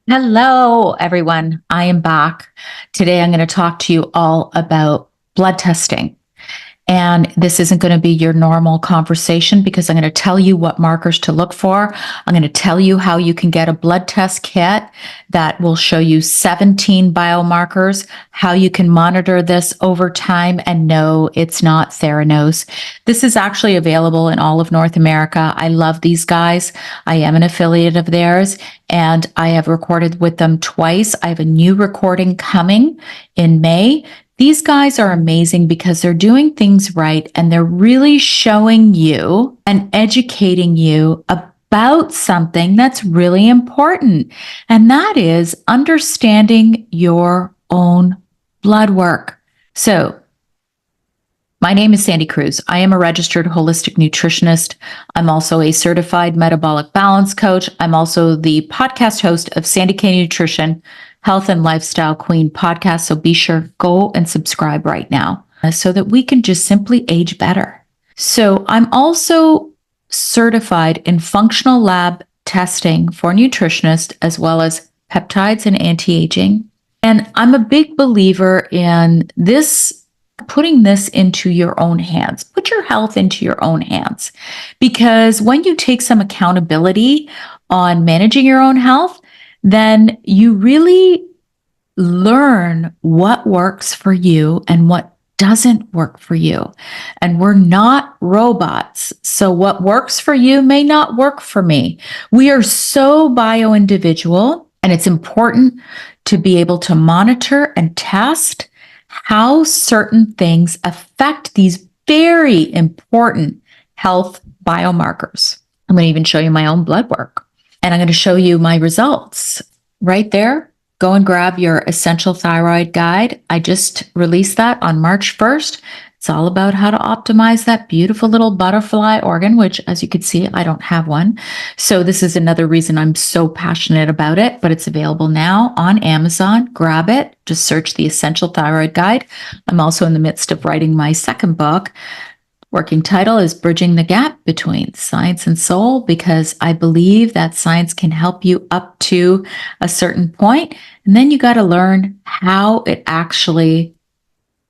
Hello, everyone. I am back. Today, I'm going to talk to you all about blood testing. And this isn't going to be your normal conversation because I'm going to tell you what markers to look for. I'm going to tell you how you can get a blood test kit that will show you 17 biomarkers, how you can monitor this over time and know it's not Theranos. This is actually available in all of North America. I love these guys. I am an affiliate of theirs and I have recorded with them twice. I have a new recording coming in May. These guys are amazing because they're doing things right and they're really showing you and educating you about something that's really important. And that is understanding your own blood work. So, my name is Sandy Cruz. I am a registered holistic nutritionist. I'm also a certified metabolic balance coach. I'm also the podcast host of Sandy K Nutrition, Health and Lifestyle Queen podcast. So be sure, go and subscribe right now so that we can just simply age better. So I'm also certified in functional lab testing for nutritionists, as well as peptides and anti-aging. And I'm a big believer in this, putting this into your own hands. Put your health into your own hands. Because when you take some accountability on managing your own health, then you really learn what works for you and what doesn't work for you. And we're not robots. So what works for you may not work for me. We are so bio-individual, and it's important to be able to monitor and test how certain things affect these very important health biomarkers. I'm going to even show you my own blood work. And I'm going to show you my results right there. Go and grab your Essential Thyroid Guide. I just released that on March 1st. It's all about how to optimize that beautiful little butterfly organ, which, as you can see, I don't have one. So this is another reason I'm so passionate about it, but it's available now on Amazon. Grab it. Just search the Essential Thyroid Guide. I'm also in the midst of writing my second book. Working title is Bridging the Gap Between Science and Soul, because I believe that science can help you up to a certain point, and then you got to learn how it actually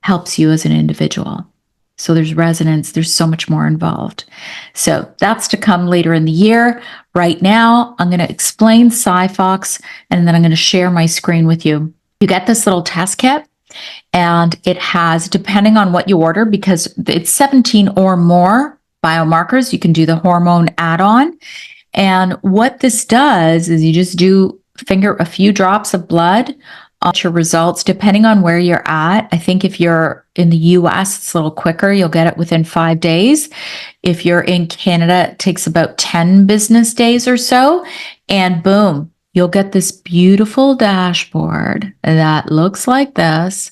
helps you as an individual. So there's resonance, there's so much more involved. So that's to come later in the year. Right now, I'm going to explain Siphox, and then I'm going to share my screen with you. You get this little test kit. And it has, depending on what you order, because it's 17 or more biomarkers, you can do the hormone add-on. And what this does is you just do finger a few drops of blood on your results, depending on where you're at. I think if you're in the US, it's a little quicker. You'll get it within 5 days. If you're in Canada, it takes about 10 business days or so. And boom, you'll get this beautiful dashboard that looks like this.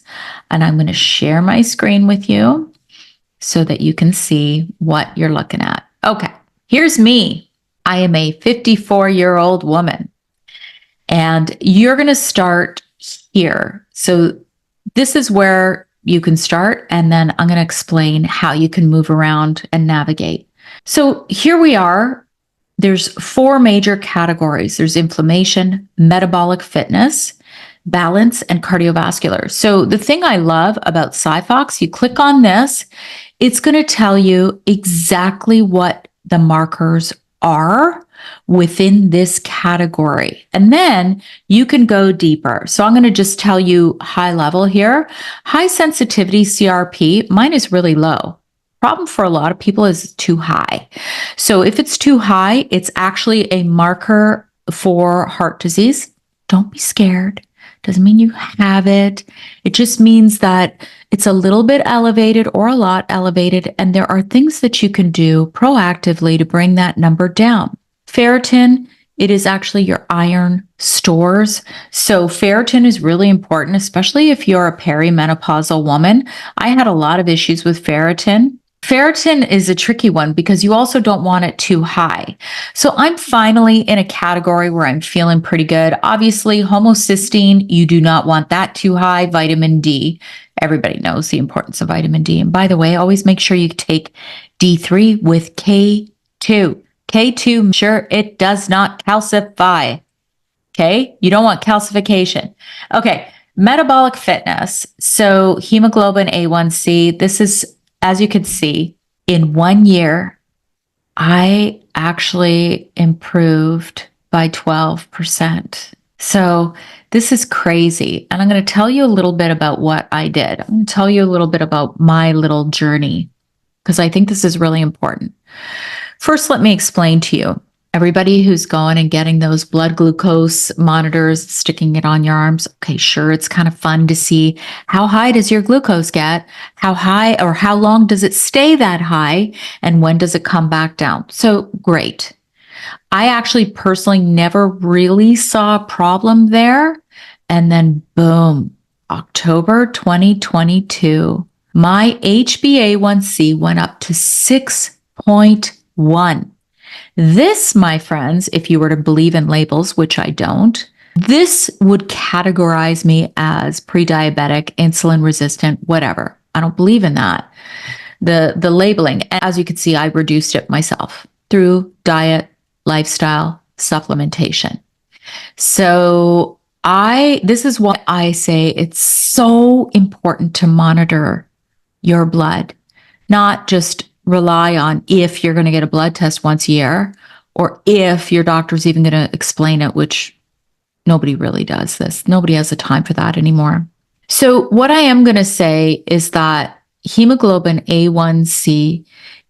And I'm going to share my screen with you so that you can see what you're looking at. Okay, here's me. I am a 54-year-old woman. And you're going to start here. So this is where you can start. And then I'm going to explain how you can move around and navigate. So here we are. There's 4 major categories. There's inflammation, metabolic fitness, balance, and cardiovascular. So the thing I love about Siphox, you click on this, it's going to tell you exactly what the markers are within this category. And then you can go deeper. So I'm going to just tell you high level here. High sensitivity CRP, mine is really low. Problem for a lot of people is too high. So if it's too high, it's actually a marker for heart disease. Don't be scared. Doesn't mean you have it. It just means that it's a little bit elevated or a lot elevated, and there are things that you can do proactively to bring that number down. Ferritin, it is actually your iron stores. So ferritin is really important, especially if you're a perimenopausal woman. I had a lot of issues with ferritin. Ferritin is a tricky one because you also don't want it too high. So I'm finally in a category where I'm feeling pretty good. Obviously, homocysteine, you do not want that too high. Vitamin D, everybody knows the importance of vitamin D. And by the way, always make sure you take D3 with K2. K2, sure, it does not calcify. Okay. You don't want calcification. Okay. Metabolic fitness. So hemoglobin A1C, this is, as you can see, in 1 year, I actually improved by 12%. So this is crazy. And I'm going to tell you a little bit about what I did. I'm going to tell you a little bit about my little journey, because I think this is really important. First, let me explain to you. Everybody who's going and getting those blood glucose monitors, sticking it on your arms, okay, sure, it's kind of fun to see how high does your glucose get, how high or how long does it stay that high, and when does it come back down? So great. I actually personally never really saw a problem there. And then boom, October 2022, my HbA1c went up to 6.1. This, my friends, if you were to believe in labels, which I don't, this would categorize me as pre-diabetic, insulin resistant, whatever. I don't believe in that. The labeling, as you can see, I reduced it myself through diet, lifestyle, supplementation. So this is why I say it's so important to monitor your blood, not just rely on if you're going to get a blood test once a year, or if your doctor's even going to explain it, which nobody really does this. Nobody has the time for that anymore. So what I am going to say is that hemoglobin A1C,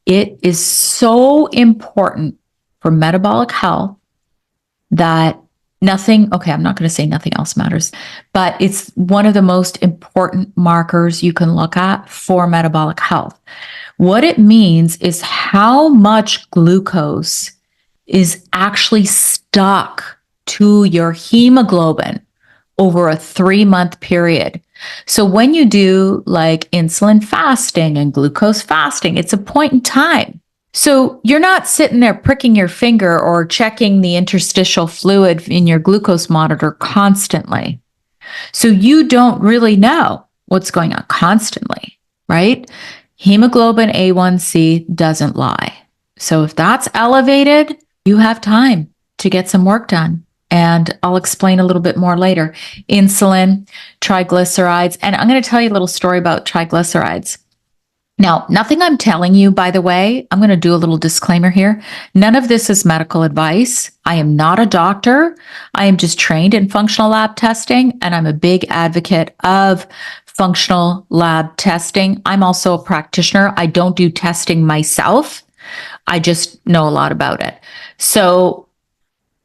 it is so important for metabolic health that I'm not going to say nothing else matters, but it's one of the most important markers you can look at for metabolic health. What it means is how much glucose is actually stuck to your hemoglobin over a 3-month period. So when you do like insulin fasting and glucose fasting, it's a point in time. So you're not sitting there pricking your finger or checking the interstitial fluid in your glucose monitor constantly. So you don't really know what's going on constantly, right? Hemoglobin A1C doesn't lie. So if that's elevated, you have time to get some work done. And I'll explain a little bit more later. Insulin, triglycerides, and I'm going to tell you a little story about triglycerides. Now, nothing I'm telling you, by the way, I'm going to do a little disclaimer here. None of this is medical advice. I am not a doctor. I am just trained in functional lab testing, and I'm a big advocate of functional lab testing. I'm also a practitioner. I don't do testing myself. I just know a lot about it. So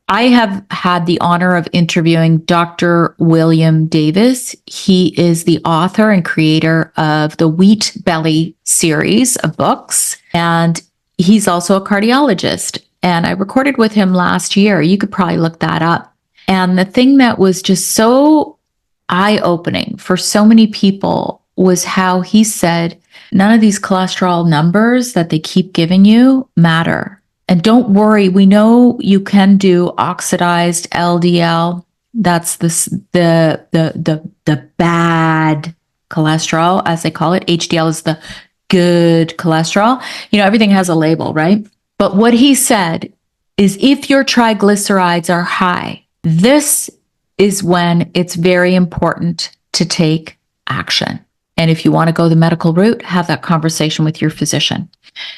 I have had the honor of interviewing Dr. William Davis. He is the author and creator of the Wheat Belly series of books, and he's also a cardiologist. And I recorded with him last year. You could probably look that up. And the thing that was just so eye-opening for so many people was how he said, none of these cholesterol numbers that they keep giving you matter. And don't worry, we know you can do oxidized LDL. That's the bad cholesterol, as they call it. HDL is the good cholesterol. You know, everything has a label, right? But what he said is if your triglycerides are high, this is when it's very important to take action. And if you want to go the medical route, have that conversation with your physician.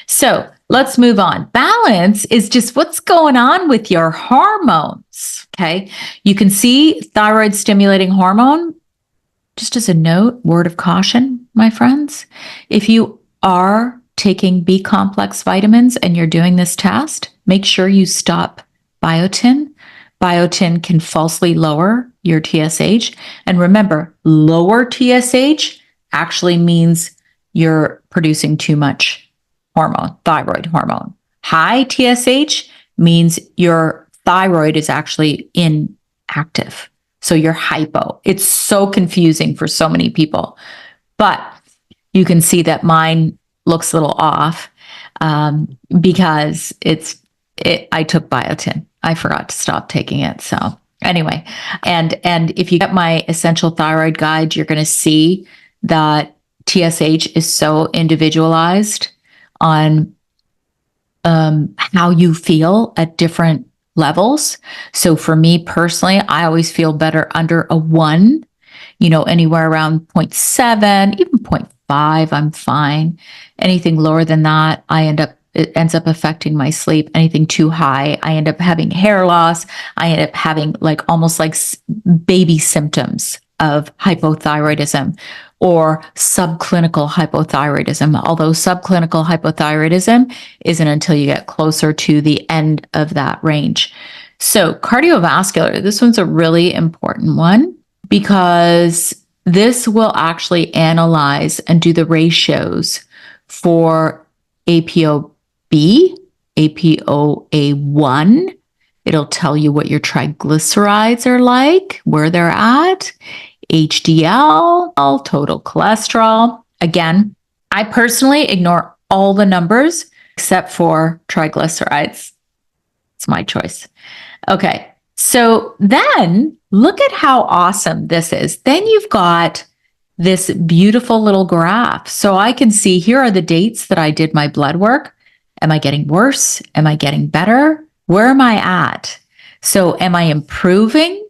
So let's move on. Balance is just what's going on with your hormones. Okay. You can see thyroid stimulating hormone. Just as a note, word of caution, my friends, if you are taking B complex vitamins and you're doing this test, make sure you stop biotin. Biotin can falsely lower your TSH. And remember, lower TSH actually means you're producing too much hormone, thyroid hormone. High TSH means your thyroid is actually inactive. So you're hypo. It's so confusing for so many people. But you can see that mine looks a little off because I took biotin. I forgot to stop taking it. So anyway, and if you get my essential thyroid guide, you're going to see that TSH is so individualized on how you feel at different levels. So for me personally, I always feel better under a 1, anywhere around 0.7, even 0.5, I'm fine. Anything lower than that, it ends up affecting my sleep. Anything too high, I end up having hair loss. I end up having almost like baby symptoms of hypothyroidism or subclinical hypothyroidism. Although subclinical hypothyroidism isn't until you get closer to the end of that range. So cardiovascular, this one's a really important one because this will actually analyze and do the ratios for ApoB, ApoA1. It'll tell you what your triglycerides are like, where they're at, HDL, total cholesterol. Again, I personally ignore all the numbers except for triglycerides. It's my choice. Okay, so then look at how awesome this is. Then you've got this beautiful little graph. So I can see here are the dates that I did my blood work. Am I getting worse? Am I getting better? Where am I at? So am I improving?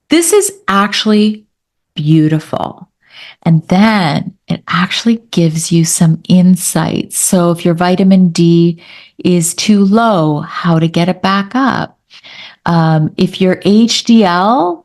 This is actually beautiful. And then it actually gives you some insights. So if your vitamin D is too low, how to get it back up. If your HDL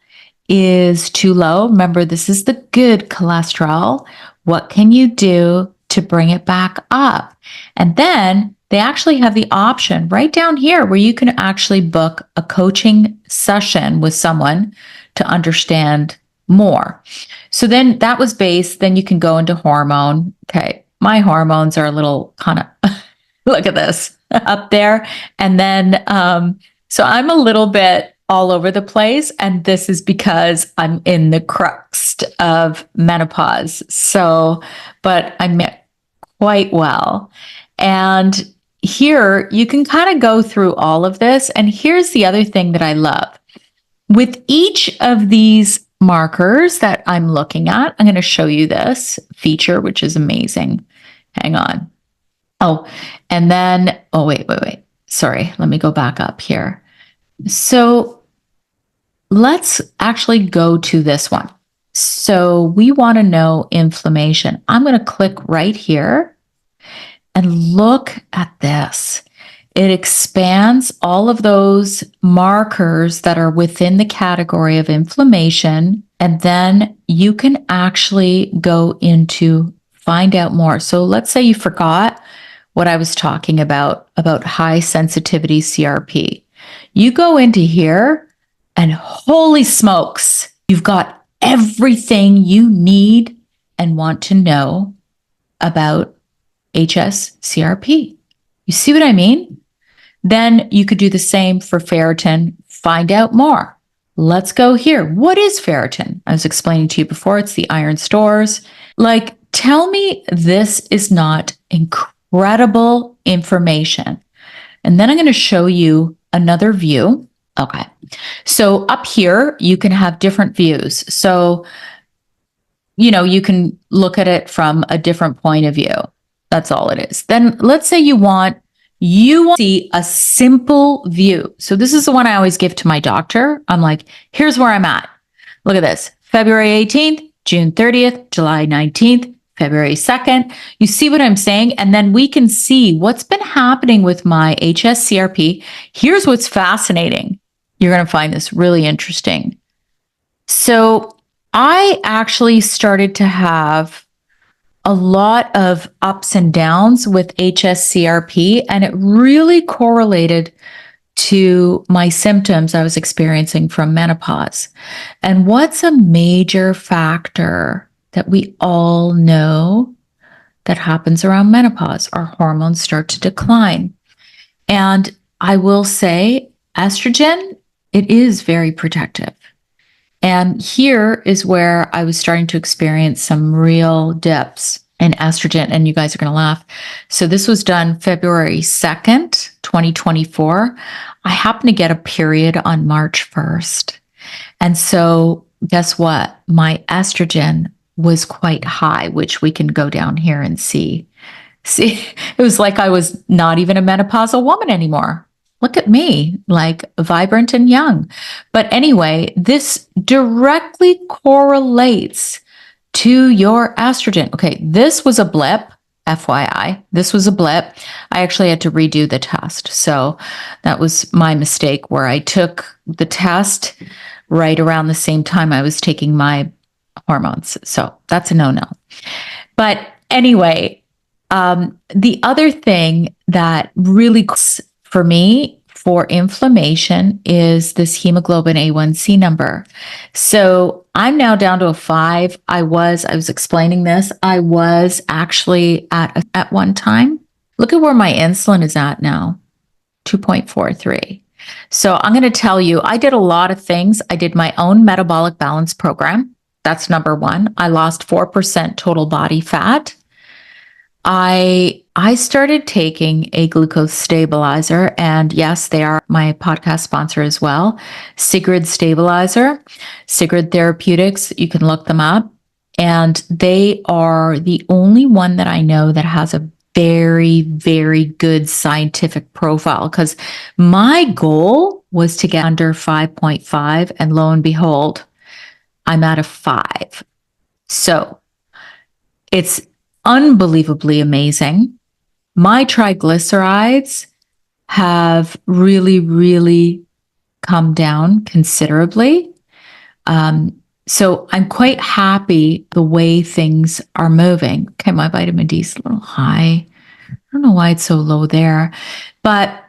is too low, remember this is the good cholesterol. What can you do to bring it back up? And then they actually have the option right down here where you can actually book a coaching session with someone to understand more. So then that was base. Then you can go into hormone. Okay. My hormones are a little kind of, look at this up there. And then, so I'm a little bit all over the place. And this is because I'm in the crux of menopause. So, but I'm quite well. And here you can kind of go through all of this. And here's the other thing that I love. With each of these markers that I'm looking at, I'm going to show you this feature, which is amazing. Hang on. Oh, and then, wait. Sorry, let me go back up here. So let's actually go to this one. So we want to know inflammation. I'm going to click right here and look at this. It expands all of those markers that are within the category of inflammation. And then you can actually go into find out more. So let's say you forgot what I was talking about high sensitivity CRP. You go into here and holy smokes, you've got everything you need and want to know about HS-CRP. You see what I mean? Then you could do the same for ferritin, find out more. Let's go here. What is ferritin? I was explaining to you before, it's the iron stores. Tell me this is not incredible information. And then I'm going to show you another view. Okay. So up here, you can have different views. So, you can look at it from a different point of view. That's all it is. Then let's say you want to see a simple view. So this is the one I always give to my doctor. I'm like, here's where I'm at. Look at this. February 18th, June 30th, July 19th, February 2nd. You see what I'm saying? And then we can see what's been happening with my HS-CRP. Here's what's fascinating. You're going to find this really interesting. So I actually started to have a lot of ups and downs with HS-CRP, and it really correlated to my symptoms I was experiencing from menopause. And what's a major factor that we all know that happens around menopause? Our hormones start to decline. And I will say estrogen, it is very protective. And here is where I was starting to experience some real dips in estrogen, and you guys are going to laugh. So this was done February 2nd, 2024. I happened to get a period on March 1st. And so guess what? My estrogen was quite high, which we can go down here and see. See, it was like I was not even a menopausal woman anymore. look at me, like vibrant and young. But anyway, this directly correlates to your estrogen. Okay, this was a blip. FYI, this was a blip. I actually had to redo the test. So that was my mistake where I took the test right around the same time I was taking my hormones. So that's a no-no. But anyway, the other thing that really for me for inflammation is this hemoglobin A1C number. So I'm now down to a 5. I was explaining this. I was actually at one time. Look at where my insulin is at now, 2.43. So I'm going to tell you, I did a lot of things. I did my own metabolic balance program. That's number 1. I lost 4% total body fat. I started taking a glucose stabilizer, and yes, they are my podcast sponsor as well. Sigrid Stabilizer, Sigrid Therapeutics. You can look them up, and they are the only one that I know that has a very, very good scientific profile. Because my goal was to get under 5.5, and lo and behold, I'm at a 5. So it's unbelievably amazing. My triglycerides have really, really come down considerably. So I'm quite happy the way things are moving. Okay, my vitamin D is a little high. I don't know why it's so low there. But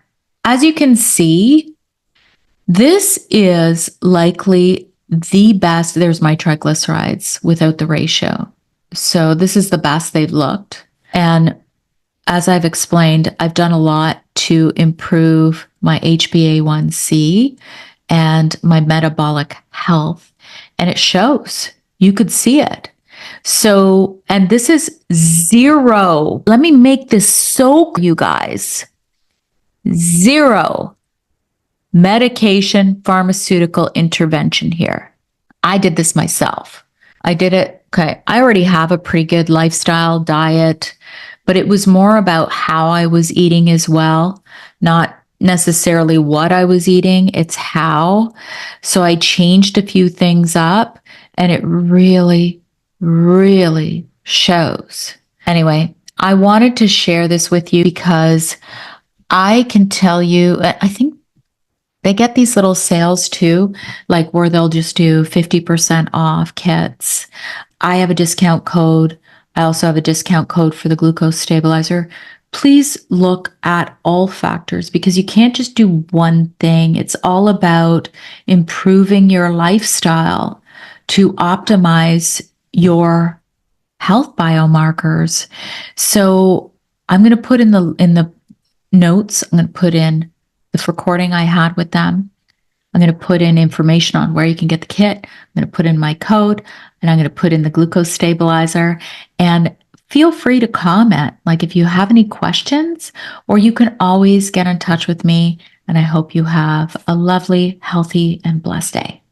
as you can see, this is likely the best. There's my triglycerides without the ratio. So this is the best they've looked. And as I've explained, I've done a lot to improve my HbA1c and my metabolic health. And it shows. You could see it. So, and this is 0. Let me make this so you guys. 0 medication, pharmaceutical intervention here. I did this myself. I did it. Okay. I already have a pretty good lifestyle diet, but it was more about how I was eating as well, not necessarily what I was eating. It's how. So I changed a few things up, and it really, really shows. Anyway, I wanted to share this with you because I can tell you, I think they get these little sales too, like where they'll just do 50% off kits. I have a discount code. I also have a discount code for the glucose stabilizer. Please look at all factors because you can't just do one thing. It's all about improving your lifestyle to optimize your health biomarkers. So I'm going to put in the notes, I'm going to put in the recording I had with them. I'm going to put in information on where you can get the kit. I'm going to put in my code, and I'm going to put in the glucose stabilizer. And feel free to comment, like if you have any questions, or you can always get in touch with me. And I hope you have a lovely, healthy, and blessed day.